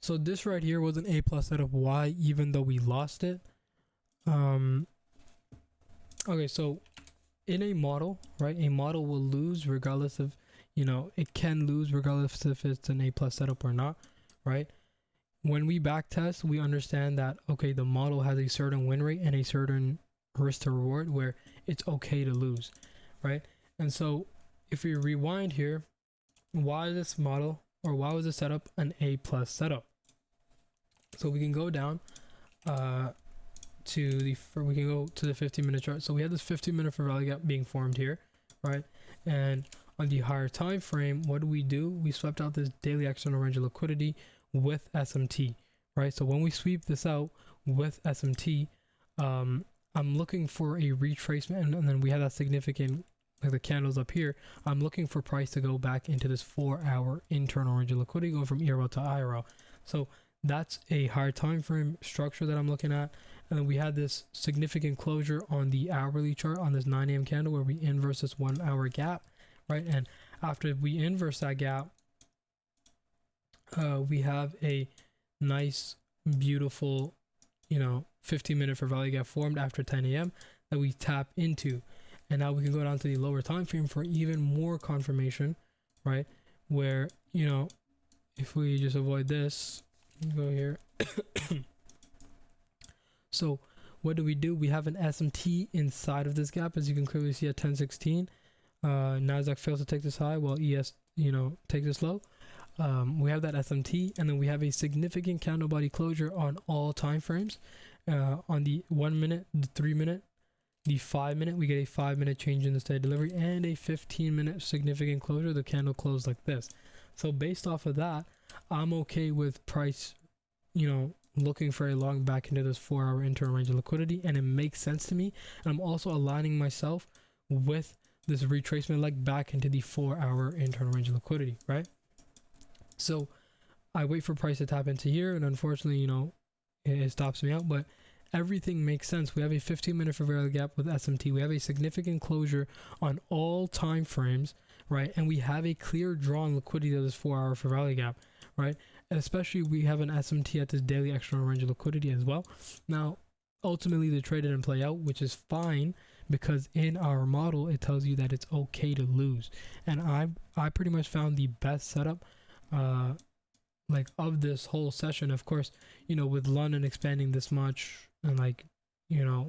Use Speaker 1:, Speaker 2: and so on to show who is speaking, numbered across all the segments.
Speaker 1: So this right here was an A plus setup. Why? Even though we lost it. Um. Okay, so in a model, right? A model will lose regardless of, it can lose regardless if it's an A plus setup or not, right? When we back test, we understand that okay, the model has a certain win rate and a certain risk to reward where it's okay to lose, right? And so if we rewind here, why is this model or why was this setup an A plus setup? So we can go down we can go to the 15-minute chart. So we had this 15-minute fair value gap being formed here, right? And on the higher time frame, what do? We swept out this daily external range of liquidity with SMT, right? So when we sweep this out with SMT, I'm looking for a retracement, and then we have that significant, like the candles up here. I'm looking for price to go back into this 4-hour internal range of liquidity, going from ERL to IRL. So that's a higher time frame structure that I'm looking at. And then we had this significant closure on the hourly chart on this 9 a.m. candle where we inverse this 1 hour gap, right? And after we inverse that gap, we have a nice, beautiful, 15-minute fair value gap formed after 10 a.m. that we tap into. And now we can go down to the lower time frame for even more confirmation, right? Where, if we just avoid this, go here. So what do? We have an SMT inside of this gap, as you can clearly see at 1016. Nasdaq fails to take this high while ES, takes this low. We have that SMT, and then we have a significant candle body closure on all time frames. On the 1 minute, the 3 minute, the 5 minute, we get a 5-minute change in the steady delivery, and a 15-minute significant closure. The candle closed like this. So based off of that, I'm okay with price, looking for a long back into this 4-hour internal range of liquidity, and it makes sense to me. And I'm also aligning myself with this retracement leg back into the 4-hour internal range of liquidity, right? So I wait for price to tap into here, and unfortunately, it stops me out, but everything makes sense. We have a 15-minute fair value gap with SMT. We have a significant closure on all time frames, right? And we have a clear drawn liquidity of this 4-hour fair value gap, right? And especially we have an SMT at this daily external range of liquidity as well. Now, ultimately the trade didn't play out, which is fine, because in our model it tells you that it's okay to lose. And I pretty much found the best setup like of this whole session. Of course, with London expanding this much, and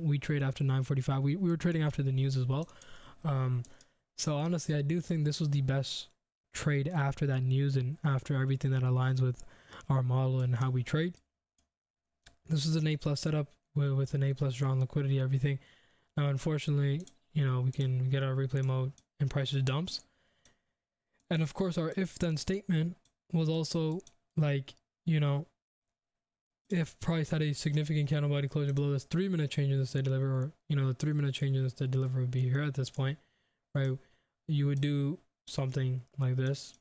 Speaker 1: we trade after 9:45. We were trading after the news as well. So honestly, I do think this was the best trade after that news and after everything that aligns with our model and how we trade. This is an A plus setup with an A plus drawn liquidity, everything. Now, unfortunately, we can get our replay mode and prices dumps. And of course, our if then statement was also if price had a significant candle body closure below this 3-minute change in the steady delivery, or the 3-minute change in the steady delivery would be here at this point, right? You would do something like this,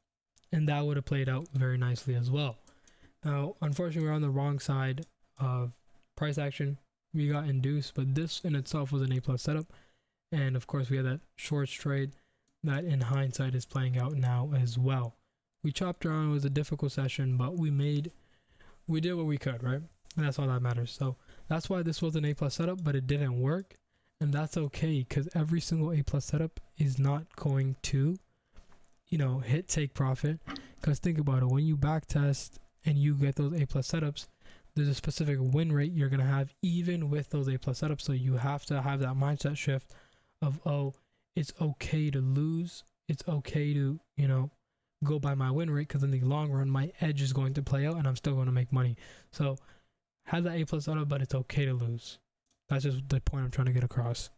Speaker 1: and that would have played out very nicely as well. Now, unfortunately, we're on the wrong side of price action. We got induced, but this in itself was an A plus setup. And of course, we had that shorts trade that in hindsight is playing out now as well. We chopped around. It was a difficult session, but we did what we could, right? And that's all that matters. So that's why this was an A plus setup, but it didn't work. And that's okay, because every single A plus setup is not going to, hit take profit. Because think about it, when you back test and you get those A plus setups, there's a specific win rate you're going to have even with those A plus setups. So you have to have that mindset shift of, oh, it's okay to lose. It's okay to, go by my win rate, because in the long run, my edge is going to play out and I'm still going to make money. So have that A plus setup, but it's okay to lose. That's just the point I'm trying to get across.